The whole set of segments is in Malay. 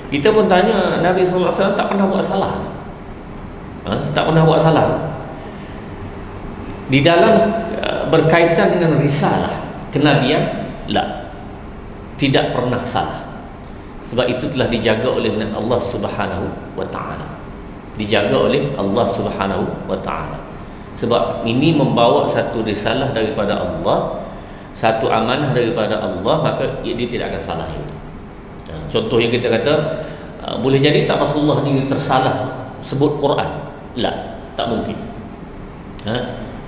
Kita pun tanya, Nabi sallallahu alaihi wasallam tak pernah buat salah. Tak pernah buat salah. Di dalam berkaitan dengan risalah kenabian, tidak pernah salah. Sebab itu telah dijaga oleh Allah Subhanahu wa taala. Dijaga oleh Allah Subhanahu wa taala. Sebab ini membawa satu risalah daripada Allah, satu amanah daripada Allah, maka dia tidak akan salah itu. Contoh yang kita kata, boleh jadi tak Rasulullah ni tersalah sebut Quran. Tak mungkin.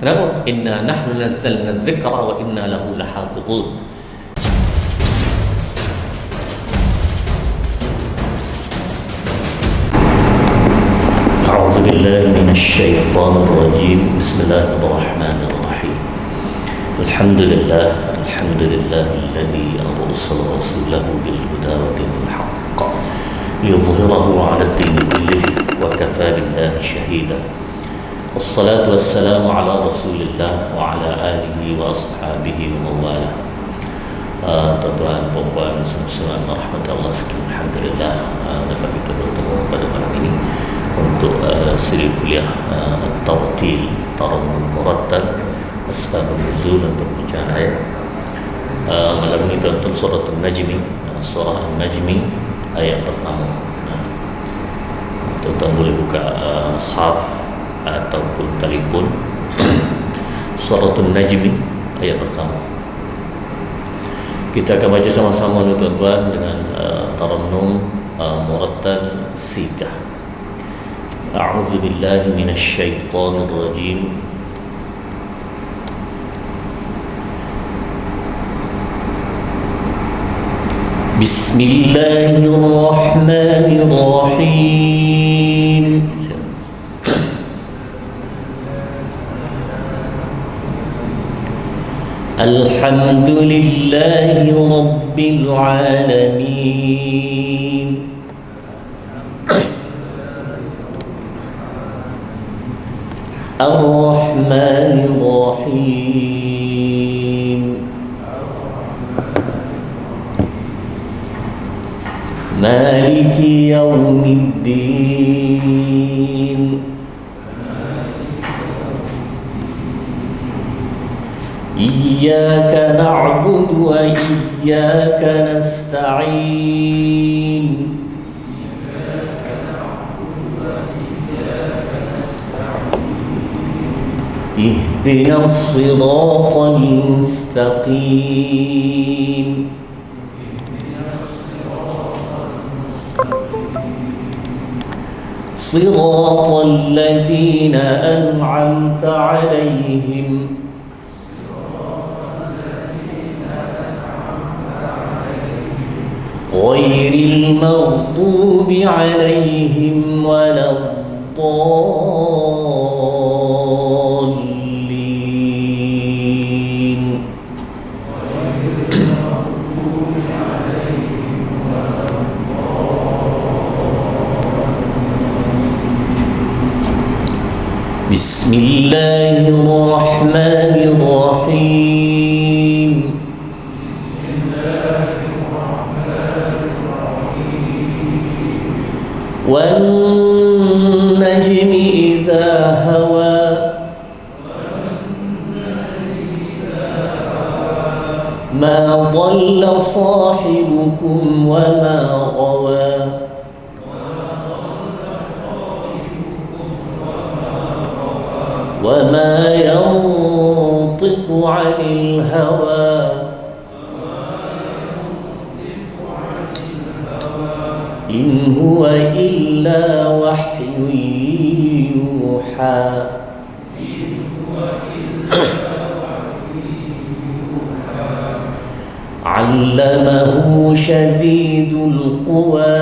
Kenapa? Inna nahnu nazzalna dzikra wa inna lahu lahafizun. A'udzu billahi minasy syaithanir rajim. Bismillahirrahmanirrahim. Alhamdulillah alladzi arsala rasulahu bil huda wa dinil haqq liyudhhirahu 'ala ad-din kullihi wa kafaa billahi shahida. Wassalatu wassalamu ala Rasulillah wa ala alihi wa ashabihi wa mawalah. Tuan-tuan, puan-puan, semua rahmatullah sekalian. Alhamdulillah dapat kita bertemu pada malam ini untuk siri kuliah Tartil Tarannum Murattal Asbabun Nuzul dan perbincangan ayat. Malam ini tuan-tuan surah An-Najmi, surah An-Najmi ayat pertama. Tuan-tuan boleh buka mushaf ataupun telefon. Surah An-Najmi ayat pertama. Kita akan baca sama-sama tuan-tuan dengan Tarannum Murattal Sittah. A'udzu billahi minasy syaithanir rajim. Bismillahirrahmanirrahim. Alhamdulillahi rabbil alamin. Ar-Rahmanir Rahim. Maliki yaumiddin. Iyyaka na'budu wa iyyaka nasta'in. اهدنا الصراط المستقيم صراط الذين أنعمت عليهم غير المغضوب عليهم ولا الضالين. بسم الله الرحمن الرحيم. والنجم إذا هوى ما ضل صاحبكم وما غوى وما ينطق عن الهوى إن هو إلا وحي يوحى. علمه شديد القوى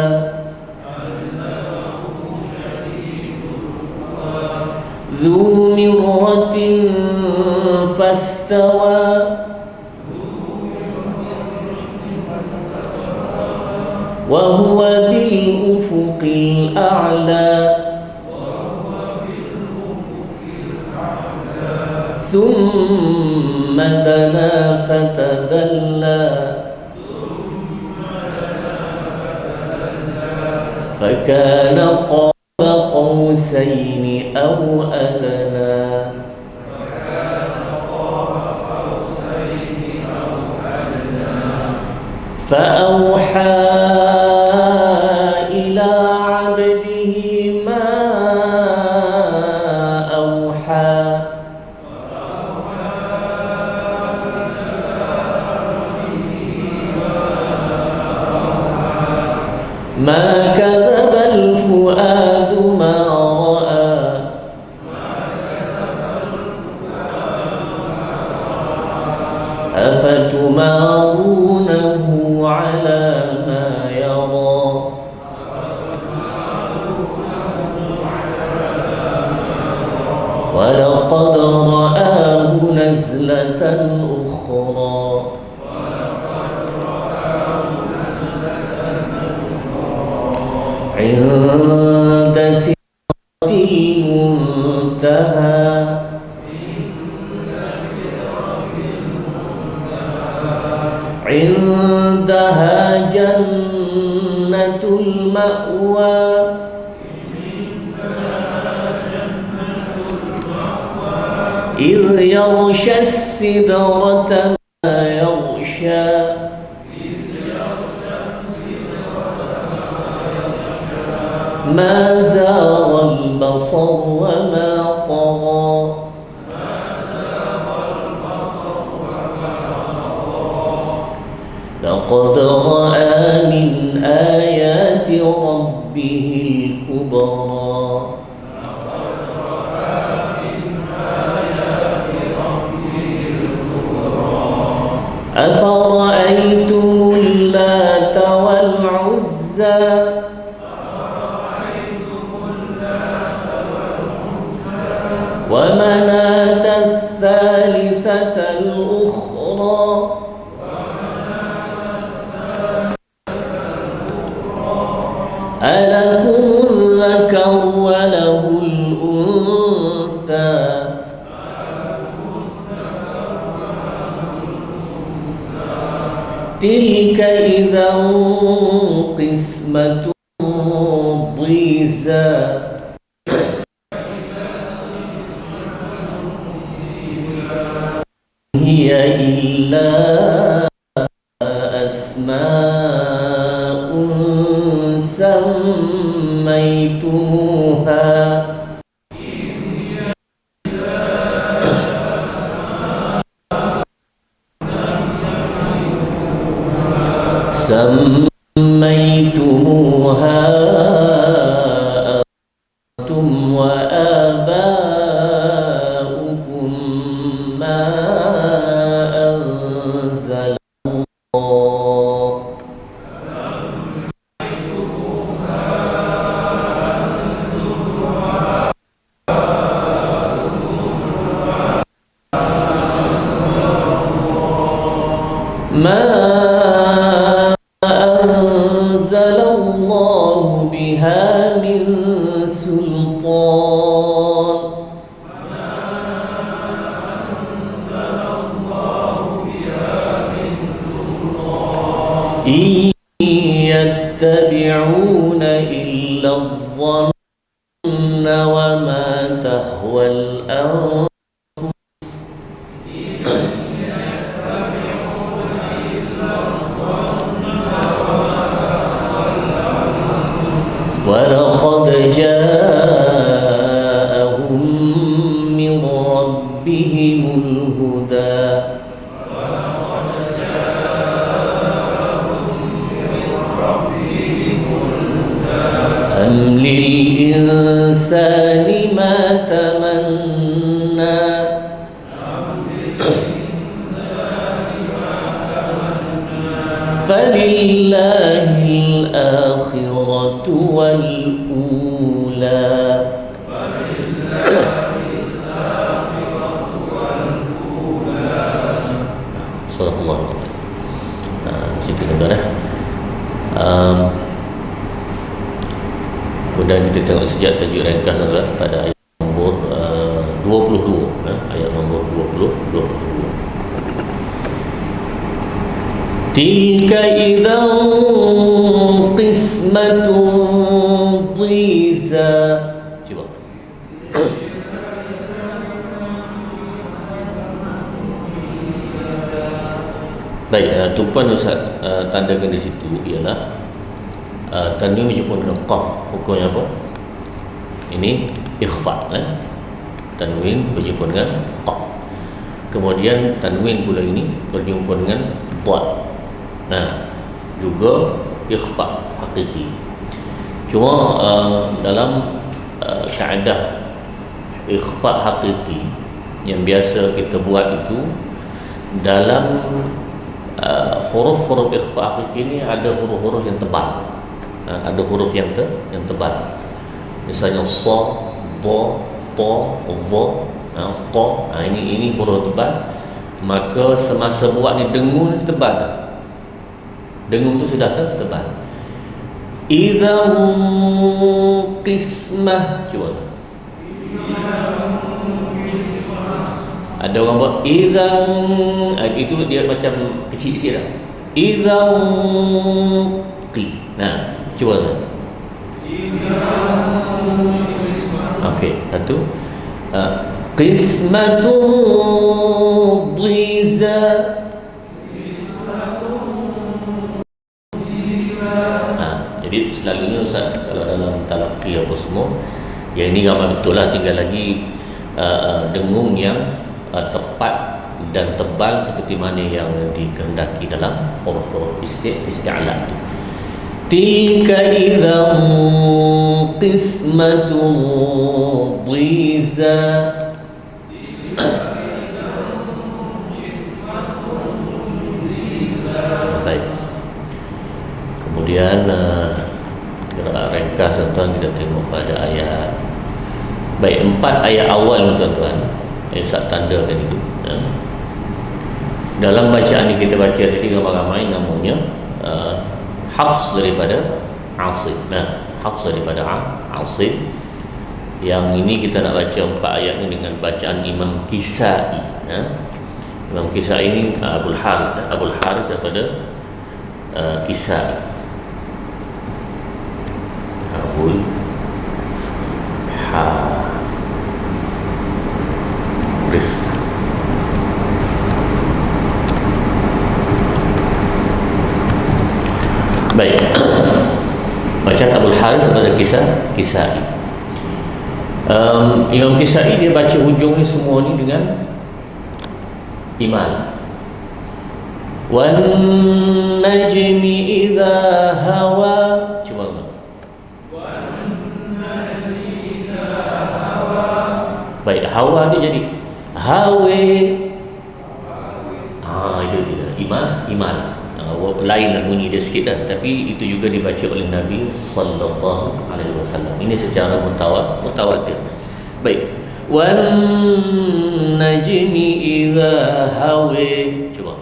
ذو مرة فاستوى وهو بالأفق الأعلى ثم دنا فتدلى فكان قاب قوسين أو أدنى فأوحى إلى عبده ما أوحى ما كذب الفؤاد ما رأى أفتمارونه على ما يرى ولقد رآه نزلة أخرى عند سدرة المنتهى عندها جنة المأوى إذ يغشى السدرة ما يغشى ما زاغ البصر وما طغى لقد رأى من آيات ربه الكبرى أفرأيتم اللات والعزى ومناة الثالثة الأخرى ألكم الذكر وله الأنثى تلك إذا قسمة ضيزى هي إلا أسماء سميتموها أنتم وآباؤكم ما أنزل الله ما أنزل الله بها من سلطان إن يتبعون إلا الظن وما تهوى الأنفس ولقد جاءهم من ربهم الهدى أم للإنسان ما تمنى فلله الآخرة والأولى Sadaqallah. Situ tuan kemudian kita tengok sejak tajuk ringkas pada ayat nombor 22 ayat nombor 22. Tilka idzan qismatun dhiza. Cuba. Baik, tupuan Ustaz tandakan di situ ialah tanwin berjumpa dengan qaf. Hukumnya apa? Ini ikhfa, tanwin berjumpa dengan qaf. Kemudian tanwin pula ini berjumpa dengan dad. Nah, juga ikhfa hakiki. Cuma dalam kaedah ikhfa hakiki yang biasa kita buat itu, dalam huruf-huruf ikhfa hakiki ini ada huruf-huruf yang tebal. Ada huruf yang tebal. Misalnya sa, dha, ta, dha, qa. Ini huruf tebal. Maka semasa buat ni dengung tebal dah. Dengung tu sudah tebal. Idzan qismah. Cuba. Ada orang buat idzan, itu dia macam kecil-kecil dah. Idzan qi. Nah, cuba tu. Okey, satu. Qismatun dhiza. Jadi selalunya Ustaz kalau dalam talaqi apa semua, yang ini ramai betul lah, tinggal lagi dengung yang tepat dan tebal seperti mana yang dikehendaki dalam huruf-huruf isti'la itu. Tilka idzan qismatun dhiza. Baik. Kemudian ringkas tuan-tuan, kita tengok pada ayat. Baik, 4 ayat awal tuan-tuan, Ustaz tandakan itu. Dalam bacaan yang kita baca tadi ramai-ramai namanya Hafs daripada Asim. Nah, Hafs daripada Asim. Yang ini kita nak baca 4 ayat ini dengan bacaan Imam Kisai. Imam Kisai ini Abul Harith daripada Kisai. Abul Harith. Baik. Bacaan Abul Harith daripada Kisai. Imam Kisai dia baca hujungnya semua ni dengan iman. Wan najmi idza hawa. Cuba. Wan najmi idza hawa. Baik, hawa tu jadi hawe. Itu dia. Iman. Lain lah bunyi dia sikit dah, tapi itu juga dibaca oleh Nabi sallallahu alaihi wasallam. Ini secara mutawatir. Baik. Wan najmi idza hawa. Cuba.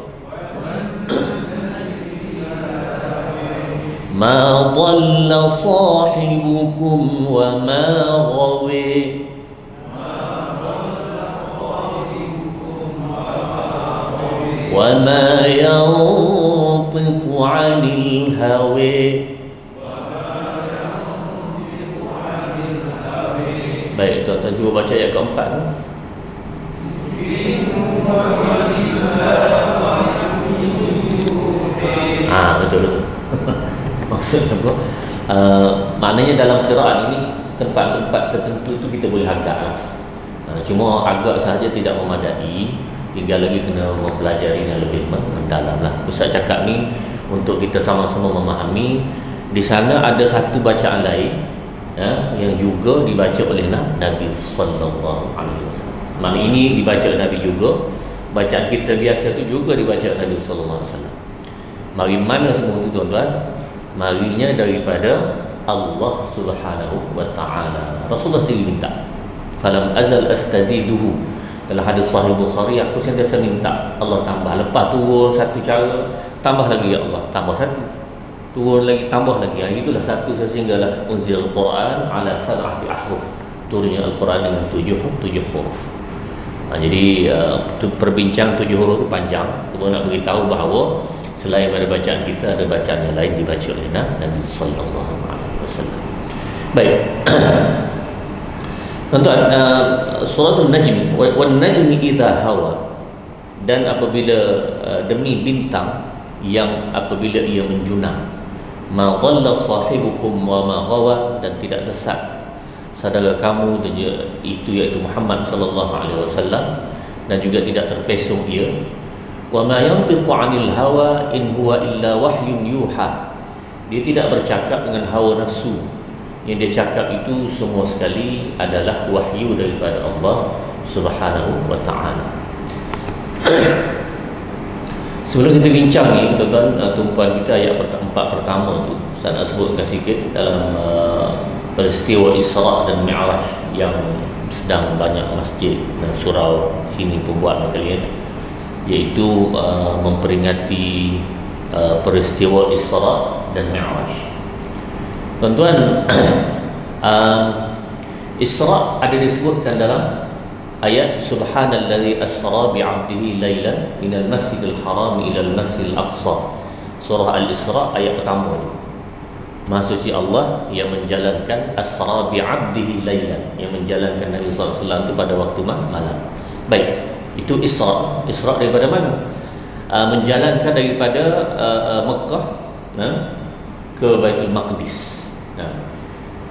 Ma dhalla sahibukum wa ma ghawi. Wa ma yantiqu 'anil hawa. Baik, tuan-tuan cuba baca ayat keempat tu. Betul. Maksudnya apa? Maknanya dalam qiraat ini tempat-tempat tertentu tu kita boleh agak lah. Cuma agak sahaja tidak memadai. Tinggal lagi kena mempelajari yang lebih mendalam lah. Ustaz cakap ni untuk kita sama-sama memahami. Di sana ada satu bacaan lain yang juga dibaca oleh Nabi sallallahu alaihi wasallam. Maknanya ini dibaca oleh Nabi juga. Bacaan kita biasa tu juga dibaca oleh Nabi sallallahu alaihi wasallam. Mari mana semua itu tuan-tuan? Marinya daripada Allah Subhanahu wa taala. Rasulullah sendiri minta. Falam azal astaziduhu. Dalam hadis sahih Bukhari, aku sentiasa minta Allah tambah. Lepas turun satu cara, tambah lagi ya Allah, tambah satu. Turun lagi, tambah lagi. Itulah satu sehinggalah unzil Al-Quran ala sab'ati ahruf. Turunnya Al-Quran dengan tujuh huruf. Jadi perbincang 7 huruf itu panjang. Kita nak beritahu bahawa Selain pada bacaan kita, ada bacaan yang lain dibaca oleh Nabi sallallahu alaihi wasallam. Baik. Tuan-tuan, surah An-Najm, wan najmi idza hawa, dan apabila demi bintang yang apabila ia menjunang, ma dhalla sahibukum wa ma ghawa, dan tidak sesat saudara kamu, dan itu iaitu Muhammad sallallahu alaihi wasallam, dan juga tidak terpesong ia. Wa ma yantiqu 'anil hawa in huwa illa wahyun yuha. Dia tidak bercakap dengan hawa nafsu. Yang dia cakap itu semua sekali adalah wahyu daripada Allah Subhanahu wa ta'ala. Sebelum kita bincang ni, tuan-tuan, tumpuan kita ayat 4 pertama tu, saya nak sebutkan sikit dalam peristiwa Isra' dan Mi'raj yang sedang banyak masjid dan surau sini pun buat kalian, iaitu memperingati peristiwa Isra' dan Mi'raj. Tuan-tuan, Isra' ada disebutkan dalam ayat subhanallazi asra bi'abdihi lailan minal masjidil haram ila al-masjidil aqsa. Surah Al-Isra' ayat pertama tu. Maha suci Allah yang menjalankan asra bi'abdihi lailan, yang menjalankan Nabi sallallahu alaihi wasallam tu pada waktu malam. Baik, itu Isra'. Isra' daripada mana? Menjalankan daripada Mekah ke Baitul Maqdis.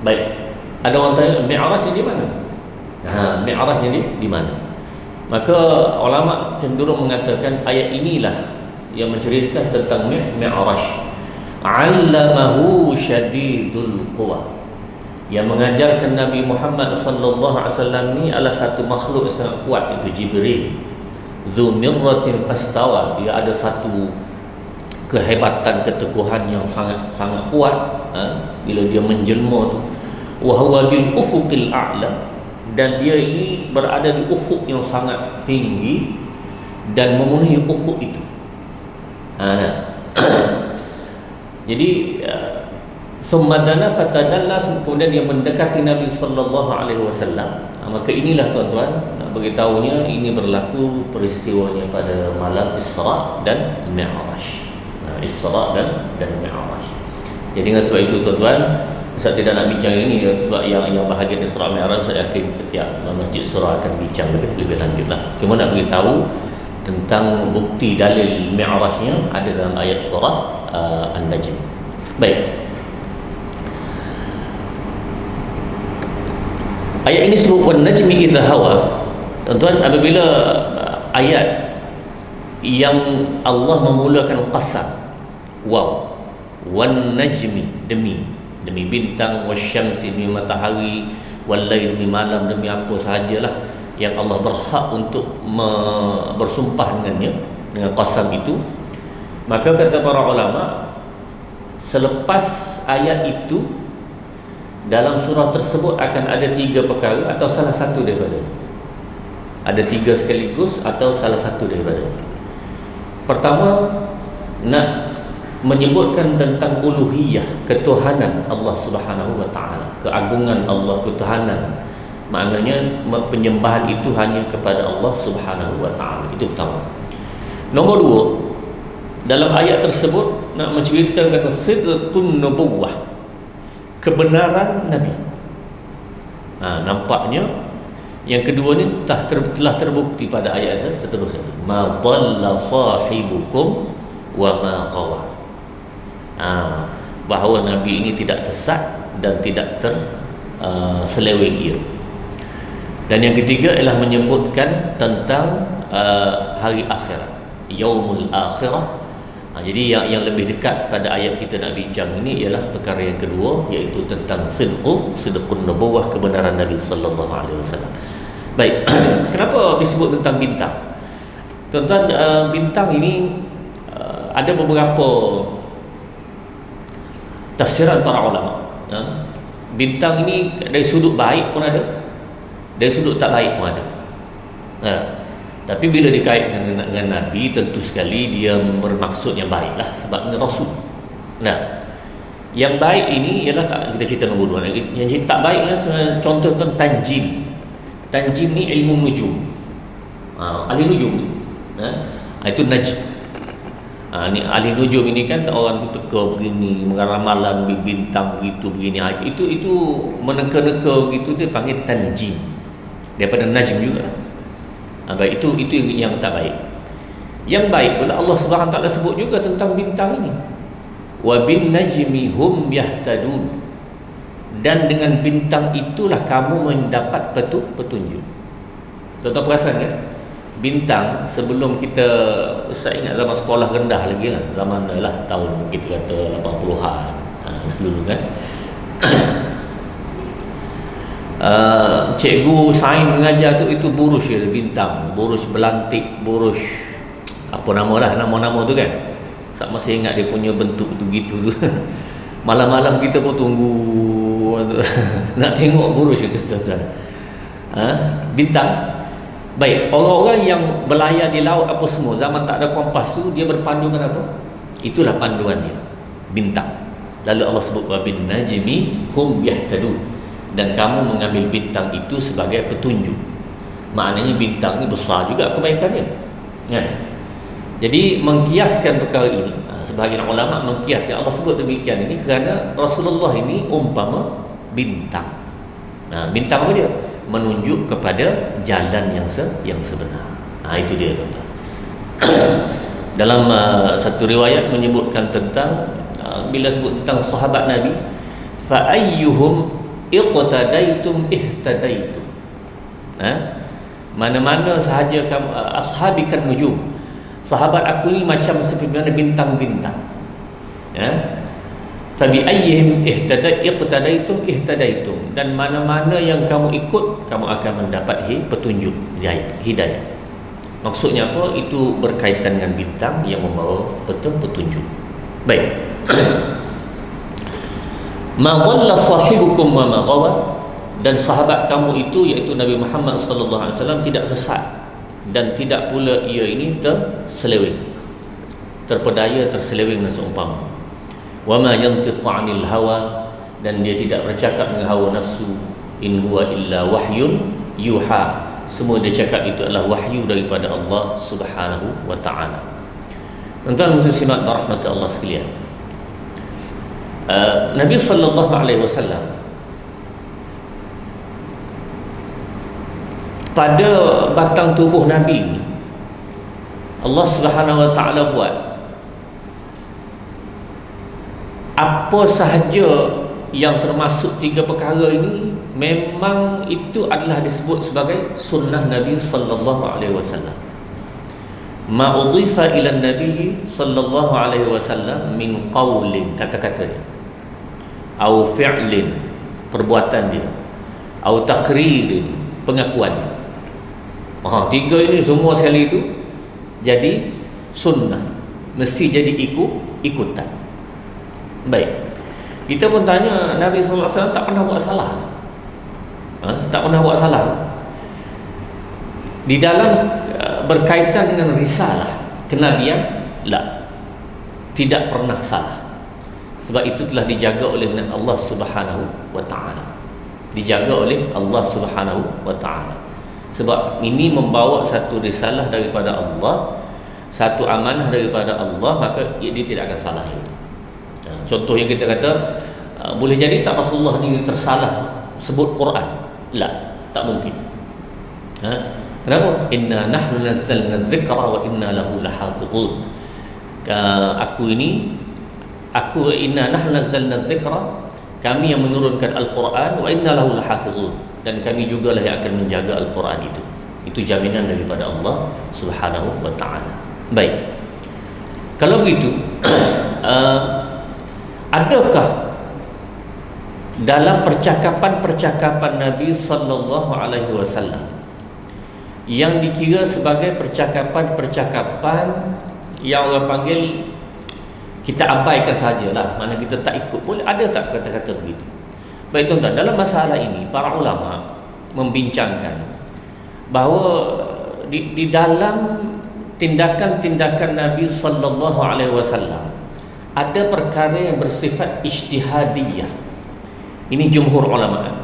Baik, ada orang tanya Mi'rajnya di mana? Mi'rajnya di mana? Maka ulama cenderung mengatakan ayat inilah yang menceritakan tentang Mi'raj. 'Allamahu syadidul quwa, yang mengajarkan Nabi Muhammad sallallahu alaihi wasallam ni adalah satu makhluk yang sangat kuat, iaitu Jibril. Dzu mirratin fastawa, dia ada satu kehebatan, keteguhan yang sangat kuat bila dia menjelma tu. Wa huwa bil ufuqil a'la, dan dia ini berada di ufuk yang sangat tinggi dan memenuhi ufuk itu. Jadi summa dana fatadalla, kemudian dia mendekati Nabi sallallahu alaihi wasallam. Maka inilah tuan-tuan, nak beritahunya ini berlaku peristiwanya pada malam Isra' dan Mi'raj. Isra' dan Mi'raj. Jadi dengan sebab itu tuan-tuan, saya tidak nak bincang ini sebab yang bahagian Isra' Mi'raj saya yakin setiap masjid surah akan bincang lebih lanjutlah. Cuma nak beritahu tentang bukti dalil Mi'rajnya ada dalam ayat surah An-Najm. Baik. Ayat ini sebut wan najmi idza hawa. Tuan-tuan, apabila ayat yang Allah memulakan qasam, waw, wan najmi, demi bintang, wasyamsi, demi matahari, wal lail, demi malam, demi apa sahajalah yang Allah berhak untuk bersumpah dengannya, dengan qasam itu, maka kata para ulama, selepas ayat itu dalam surah tersebut akan ada 3 perkara atau salah satu daripada. Ada 3 sekaligus atau salah satu daripada. Pertama, nak menyebutkan tentang uluhiyah, ketuhanan Allah Subhanahu wa ta'ala, keagungan Allah, ketuhanan. Maknanya penyembahan itu hanya kepada Allah Subhanahu wa ta'ala. Itu pertama. Nombor 2, dalam ayat tersebut nak menceritakan kata sidqun nubuwah, kebenaran Nabi. Nampaknya yang kedua ni telah terbukti pada ayat seterusnya. Ma dhalla sahibukum wa ma ghawa. Bahawa Nabi ini tidak sesat dan tidak terseleweng ia. Dan yang ketiga ialah menyebutkan tentang hari akhirat, yaumul akhirah. Jadi yang lebih dekat pada ayat kita nak bincang ini ialah perkara yang kedua, iaitu tentang sidqun nubuwah, kebenaran Nabi sallallahu alaihi wasallam. Baik, kenapa disebut tentang bintang? Tuan-tuan, bintang ini ada beberapa tafsiran para ulama. Bintang ini dari sudut baik pun ada, dari sudut tak baik pun ada. Tapi bila dikaitkan dengan Nabi, tentu sekali dia bermaksud yang baiklah, sebab dia Rasul. Yang baik ini ialah, tak, kita cerita nombor 2 lagi. Yang tak baik lah, contoh tanjim. Tanjim ni ilmu nujum, ahli nujum tu. Itu najm. Ni ahli nujum ini kan orang tu teka begini, mengaramalan bintang begitu begini. Itu meneka-neka begitu, dia panggil tanjim. Daripada najm juga. Baik, itu yang tak baik. Yang baik pula Allah Subhanahu Taala sebut juga tentang bintang ini. Wa bin najmi hum yahtadun. Dan dengan bintang itulah kamu mendapat petunjuk. Tuan-tuan perasan kan? Bintang sebelum kita, saya ingat zaman sekolah rendah lagi lah, zaman tahun kita kata 80-an dulu kan. Cikgu sains mengajar tu, itu buruj je bintang, buruj belantik, buruj apa nama-nama tu kan. Saya masih ingat dia punya bentuk tu gitu tu. Malam-malam kita pun tunggu nak tengok buruj itu tuan-tuan. Bintang. Baik, orang-orang yang berlayar di laut apa semua, zaman tak ada kompas tu, dia berpandu dengan apa? Itulah panduannya, bintang. Lalu Allah sebut wa bin najmi hum yahtadun, dan kamu mengambil bintang itu sebagai petunjuk. Maknanya bintang ni besar juga kebaikannya, kan? Jadi mengkiaskan perkara ini, sebahagian ulama mengkias yang Allah sebut demikian ini kerana Rasulullah ini umpama bintang. Bintang apa dia? Menunjuk kepada jalan yang sebenar. Itu dia tuan-tuan. Dalam satu riwayat menyebutkan tentang bila sebut tentang sahabat Nabi, fa ayyuhum iqtadaitum ihtadaitum. Mana-mana sahaja kamu ashabikan nujum, sahabat aku ni macam seperti mana bintang-bintang. Fa bi ayyihim iqtadaitum ihtadaitum, dan mana-mana yang kamu ikut, kamu akan mendapat petunjuk, hidayah. Maksudnya apa? Itu berkaitan dengan bintang yang membawa petunjuk. Baik. Ma dhalla sahibukum wa ma ghawa, dan sahabat kamu itu iaitu Nabi Muhammad sallallahu alaihi wasallam tidak sesat, dan tidak pula ia ini terseleweng, terpedaya, terseleweng dan seumpama. Wa ma yantiqu 'anil hawa, dan dia tidak bercakap dengan hawa nafsu. In huwa illa wahyun yuha, semua dia cakap itu adalah wahyu daripada Allah Subhanahu wa taala. Tuan-tuan muslimat rahmat Allah sekalian, Nabi sallallahu alaihi wasallam pada batang tubuh Nabi ini, Allah Subhanahu wa taala buat apa sahaja yang termasuk tiga perkara ini, memang itu adalah disebut sebagai sunnah Nabi sallallahu alaihi wasallam. Ma udhifa ila Nabi sallallahu alaihi wasallam min qaulin, kata-kata dia, au fi'lin, perbuatan dia, au taqririn, pengakuan dia. Tiga ini semua sekali itu jadi sunnah, mesti jadi ikutan. Baik, kita pun tanya, Nabi sallallahu alaihi wasallam tak pernah buat salah. Tak pernah buat salah di dalam berkaitan dengan risalah kenabian, tidak pernah salah. Sebab itu telah dijaga oleh Allah Subhanahu wa taala. Dijaga oleh Allah Subhanahu wa taala. Sebab ini membawa satu risalah daripada Allah, satu amanah daripada Allah, maka dia tidak akan salah itu. Contoh yang kita kata, boleh jadi tak Rasulullah ni tersalah sebut Quran? Tak mungkin. Kenapa? Inna nahnu nazzalna dzikra wa inna lahu lahafizun. Inna nahnu nazzalna dzikra, kami yang menurunkan Al-Quran, wa inna lahu lahafizun, dan kami jugalah yang akan menjaga Al-Quran itu. Itu jaminan daripada Allah Subhanahu wa taala. Baik. Kalau begitu, adakah dalam percakapan-percakapan Nabi sallallahu alaihi wasallam yang dikira sebagai percakapan-percakapan yang orang panggil kita abaikan sajalah, mana kita tak ikut, boleh ada tak kata-kata begitu? Baik tuan-tuan, dalam masalah ini para ulama membincangkan bahawa di dalam tindakan-tindakan Nabi sallallahu alaihi wasallam ada perkara yang bersifat ijtihadiyah. Ini jumhur ulama.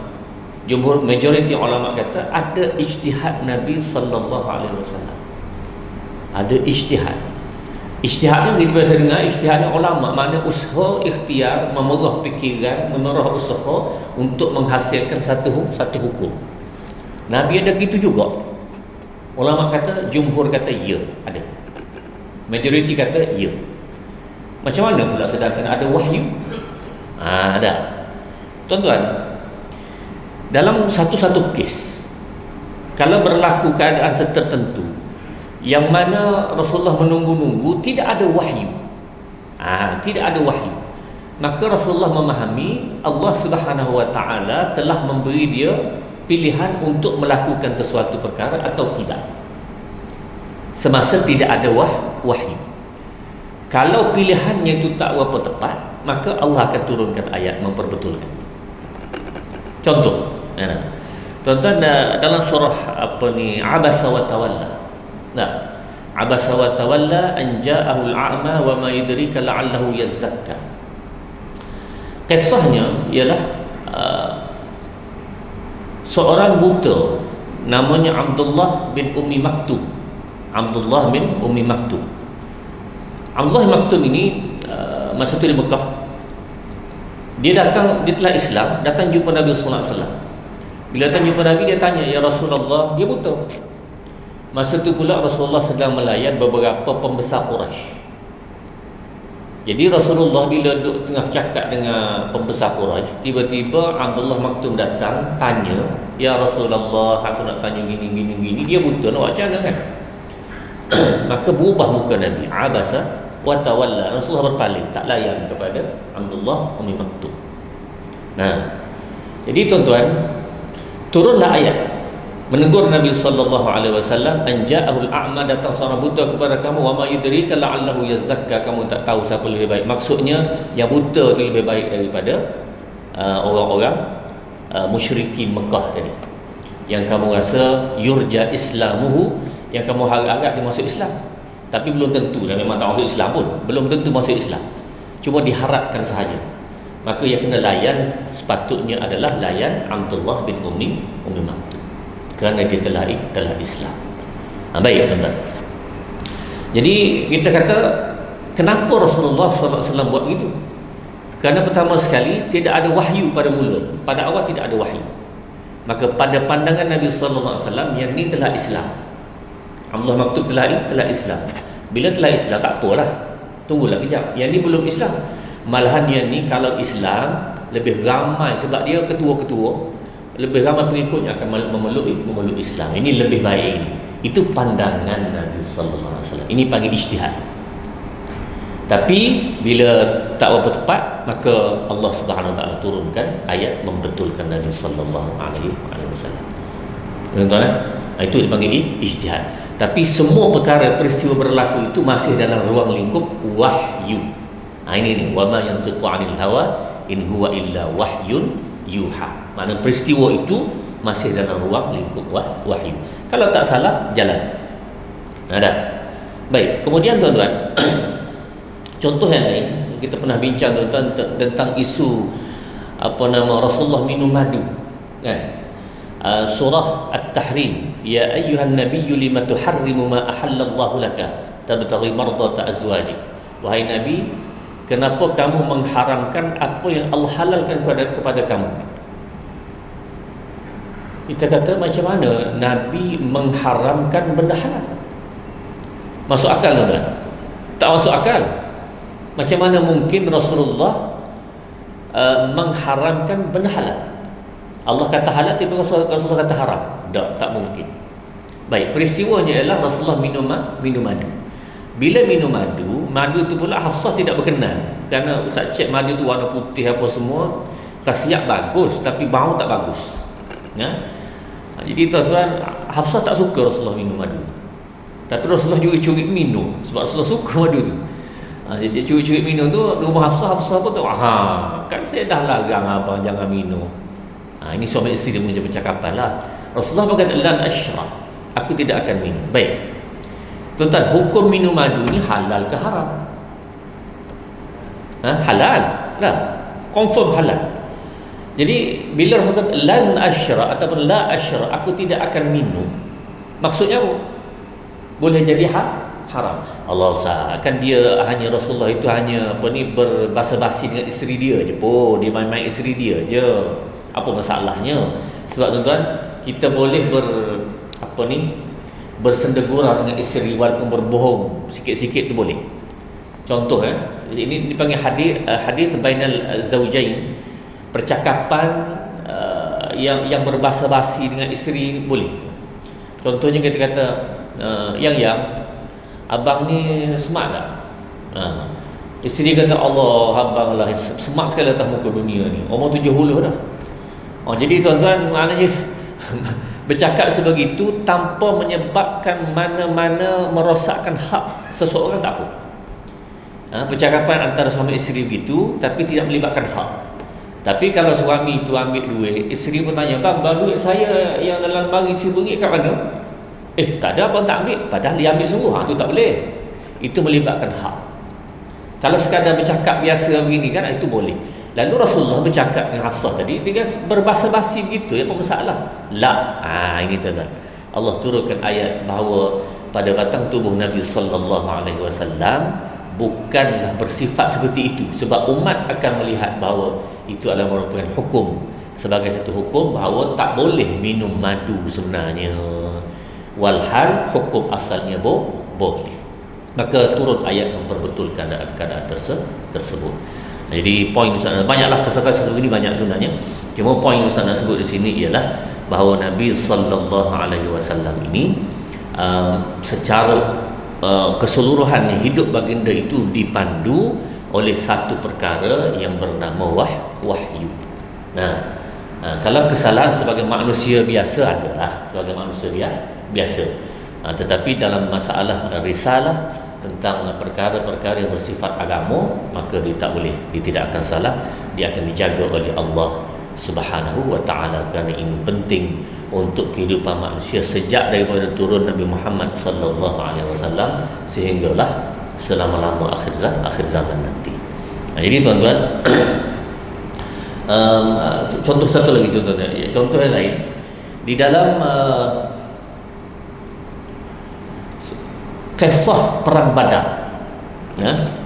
Majoriti ulama kata ada ijtihad Nabi sallallahu alaihi wasallam. Ada ijtihad. Ijtihad ni kita biasa dengar ijtihadnya ulama, makna usaha ikhtiar, memerah fikiran, memerah usaha untuk menghasilkan satu hukum. Nabi ada gitu juga. Ulama kata, jumhur kata ya, ada. Majoriti kata ya. Macam mana pula sedangkan ada wahyu? Ada. Tuan-tuan, dalam satu-satu kes, kalau berlaku keadaan tertentu yang mana Rasulullah menunggu-nunggu, tidak ada wahyu, tidak ada wahyu, maka Rasulullah memahami Allah Subhanahu wa ta'ala telah memberi dia pilihan untuk melakukan sesuatu perkara atau tidak semasa tidak ada wahyu. Kalau pilihannya itu tak berapa tepat, maka Allah akan turunkan ayat memperbetulkan. Contoh, tuan-tuan, dalam surah Abasa wa Tawalla. Abasa wa tawalla an ja'ahul a'ma wa ma yudrika la'allahu yazzakka. Kisahnya ialah seorang buta namanya Abdullah bin Ummi Maktum. Abdullah bin Ummi Maktum. Abdullah bin Maktum ini masa itu di Mekah. Dia telah Islam, datang jumpa Nabi sallallahu alaihi wasallam. Bila datang jumpa Nabi, dia tanya, "Ya Rasulullah," dia buta. Masa tu pula Rasulullah sedang melayan beberapa pembesar Quraisy. Jadi Rasulullah bila duduk tengah cakap dengan pembesar Quraisy, tiba-tiba Abdullah Maktum datang tanya, "Ya Rasulullah, aku nak tanya gini. Dia buta, nak macam mana kan?" Maka berubah muka Nabi, abasa wa tawalla. Rasulullah berpaling, tak layan kepada Abdullah Ummi Maktum. Jadi tuan-tuan, turunlah ayat menegur Nabi sallallahu alaihi wasallam, anja'ahul a'ma, datang seorang buta kepada kamu, wa ma yudrika la'allahu yazzakka, kamu tak tahu siapa lebih baik. Maksudnya yang buta itu lebih baik daripada orang-orang musyrikin Mekah tadi, yang kamu rasa yurja islamuhu, yang kamu harap-harap dia masuk Islam, tapi belum tentu, dan memang tak masuk Islam pun, belum tentu masuk Islam, cuma diharapkan sahaja. Maka yang kena layan sepatutnya adalah layan Abdullah bin Ummi Maktum, kerana dia telah Islam. Baik, tuan-tuan. Jadi kita kata, kenapa Rasulullah SAW buat begitu? Kerana pertama sekali tidak ada wahyu pada mula. Pada awal tidak ada wahyu. Maka pada pandangan Nabi SAW, yang ni telah Islam. Abdullah Maktum telah Islam. Bila telah Islam, tak apalah, tunggulah kejap. Yang ni belum Islam. Malahan yang ni kalau Islam lebih ramai, sebab dia ketua-ketua, lebih ramai pengikutnya akan memeluk Islam. Ini lebih baik. Itu pandangan Nabi sallallahu alaihi wasallam. Ini panggil ijtihad. Tapi bila tak berapa tepat, maka Allah Subhanahu wa taala turunkan ayat membetulkan Nabi sallallahu alaihi wasallam. Tuan-tuan, itu dipanggil ijtihad. Tapi semua perkara peristiwa berlaku itu masih dalam ruang lingkup wahyu. Ini ni, wa ma yantiqu 'anil hawa in huwa illa wahyun yuha. Makna peristiwa itu masih dalam ruang lingkup wahyu. Kalau tak salah, jalan. Ada. Baik, kemudian tuan-tuan, contoh yang lain, kita pernah bincang tuan-tuan tentang isu Rasulullah minum madu, kan? Surah At-Tahrim, ya ayyuhan nabiyyu lima tuharrimu ma ahallallahu laka tabtaghi mardata azwajik. Wahai Nabi, kenapa kamu mengharamkan apa yang Allah halalkan kepada kamu? Kita kata, macam mana Nabi mengharamkan benda halal? Masuk akal tak? Tak masuk akal. Macam mana mungkin Rasulullah mengharamkan benda halal? Allah kata halal, tapi Rasulullah kata haram. Tak mungkin. Baik, peristiwanya ialah Rasulullah minum madu. Bila minum madu tu pula Hafsah tidak berkenan, kerana Ustaz cek madu tu warna putih apa semua, khasiat bagus tapi bau tak bagus. Jadi tuan-tuan, Hafsah tak suka Rasulullah minum madu. Tapi Rasulullah curi-curi minum, sebab Rasulullah suka madu tu. Jadi dia curi-curi minum tu, rumah Hafsah pun tahu, kan saya dah larang abang jangan minum. Ini suami isteri dia punya percakapan lah. Rasulullah berkata, lan ashrab, aku tidak akan minum. Baik, tuan-tuan, hukum minum madu ni halal ke haram? Halal lah, confirm halal. Jadi bila Rasulullah kata lan asyra ataupun la asyra, aku tidak akan minum, maksudnya apa? Boleh jadi haram. Allah Ustaz, kan dia hanya Rasulullah itu hanya berbahasa basi dengan isteri dia je pun, dia main-main isteri dia je. Apa masalahnya? Sebab tuan-tuan, kita boleh bersendegura dengan isteri walaupun berbohong sikit-sikit tu boleh. Contoh ini dipanggil hadis bainal zaujain, percakapan yang berbahasa basi dengan isteri boleh. Contohnya kita kata, yang abang ni smart tak? Isteri kata, Allah, abang lah smart sekali atas muka dunia ni, umur 70 dah. Jadi tuan-tuan, maknanya bercakap sebegitu tanpa menyebabkan mana-mana merosakkan hak seseorang tak apa. Percakapan antara suami isteri begitu tapi tidak melibatkan hak. Tapi kalau suami itu ambil duit, isteri pun tanya, bang duit saya yang dalam lemari RM1,000 kat mana? Tak ada, abang tak ambil. Padahal dia ambil sungguh. Itu tak boleh. Itu melibatkan hak. Kalau sekadar bercakap biasa begini kan, itu boleh. Lalu Rasulullah bercakap dengan Hafsah tadi, dia berbahasa basi begitu, apa masalah? Ini tuan-tuan, Allah turunkan ayat bahawa pada batang tubuh Nabi sallallahu alaihi wasallam bukanlah bersifat seperti itu, sebab umat akan melihat bahawa itu adalah merupakan hukum, sebagai satu hukum bahawa tak boleh minum madu sebenarnya, walhal hukum asalnya boleh. Maka turun ayat memperbetulkan keadaan tersebut. Jadi poin Ustaz, banyaklah kisah-kisah ini banyak sebenarnya. Cuma poin Ustaz nak sebut di sini ialah bahawa Nabi sallallahu alaihi wasallam ini secara keseluruhan hidup baginda itu dipandu oleh satu perkara yang bernama wahyu. Kalau kesalahan sebagai manusia biasa adalah sebagai manusia biasa. Tetapi dalam masalah risalah tentang perkara-perkara yang bersifat agama, maka dia tak boleh, dia tidak akan salah, dia akan dijaga oleh Allah Subhanahu wa ta'ala, kerana ini penting untuk kehidupan manusia sejak daripada turun Nabi Muhammad sallallahu alaihi wasallam sehinggalah selama-lama akhir zaman nanti. Jadi tuan-tuan, contoh satu lagi, contoh yang lain di dalam kisah perang Badar.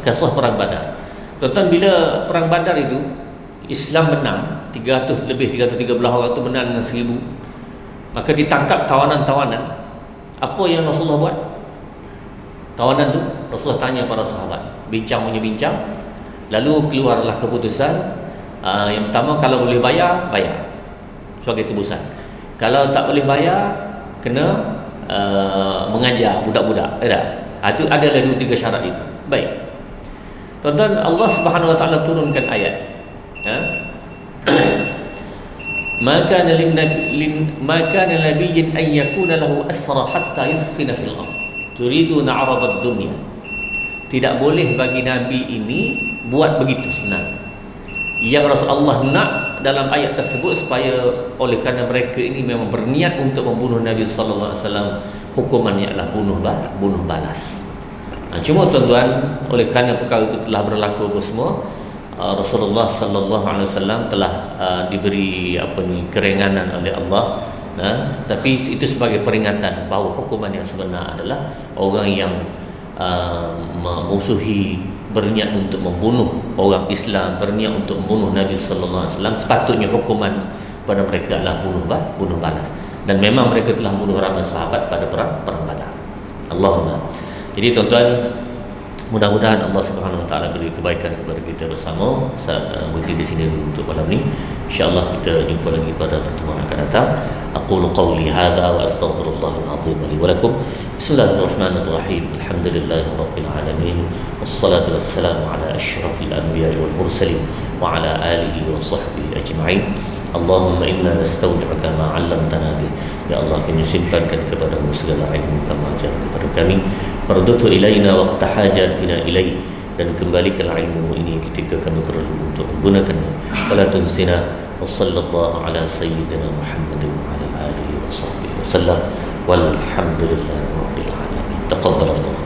Kisah perang Badar. Tuan-tuan, bila perang Badar itu Islam menang, 313 orang itu menang dengan 1000. Maka ditangkap tawanan-tawanan. Apa yang Rasulullah buat? Tawanan tu Rasulullah tanya para sahabat, bincang. Lalu keluarlah keputusan, yang pertama, kalau boleh bayar sebagai tebusan. Kalau tak boleh bayar, kena mengajar budak-budak. Itu adalah 2-3 syarat itu. Baik. Tuan-tuan, Allah Subhanahu wa taala turunkan ayat. Maka nabiyyin an yakuna lahu asra hatta yuskhina fil ard. Turiduna 'arad ad-dunya. Tidak boleh bagi nabi ini buat begitu sebenarnya. Yang Rasulullah nak dalam ayat tersebut supaya oleh kerana mereka ini memang berniat untuk membunuh Nabi sallallahu alaihi wasallam, hukumannya adalah bunuh balas. Cuma tuan-tuan, oleh kerana perkara itu telah berlaku semua, Rasulullah sallallahu alaihi wasallam telah diberi keringanan oleh Allah. Tapi itu sebagai peringatan bahawa hukuman yang sebenar adalah orang yang memusuhi, berniat untuk membunuh orang Islam, berniat untuk membunuh Nabi sallallahu alaihi wasallam, sepatutnya hukuman pada mereka adalah bunuh balas. Dan memang mereka telah membunuh ramai sahabat pada perang Badar. Allahumma. Jadi tuan-tuan, mudah-mudahan Allah Subhanahu wa taala beri kebaikan kepada kita bersama. Saya berhenti di sini untuk malam ni. Insya-Allah kita jumpa lagi pada pertemuan akan datang. Aqulu qawli hadza wa astaghfirullahal azim li wa lakum. Bismillahirrahmanirrahim. Alhamdulillahirabbil alamin. Wassalatu wassalamu ala asyrafil anbiya'i wal mursalin wa ala alihi wa sahbihi ajma'in. Allahumma inna nastaudi'uka ma 'allamtana bih. Ya Allah, kami simpankan kepadamu segala ilmu kamu ajar kepada kami. Fardutu ilaina waqta hajatina ilaih, dan kembalikan ilmu ini ketika kami perlu untuk menggunakannya. Wala tunsina. Wa sallallahu ala sayyidina Muhammadin wa ala alihi wa sahbihi wasallam. Walhamdulillahi rabbil alamin. Taqabbalallahu.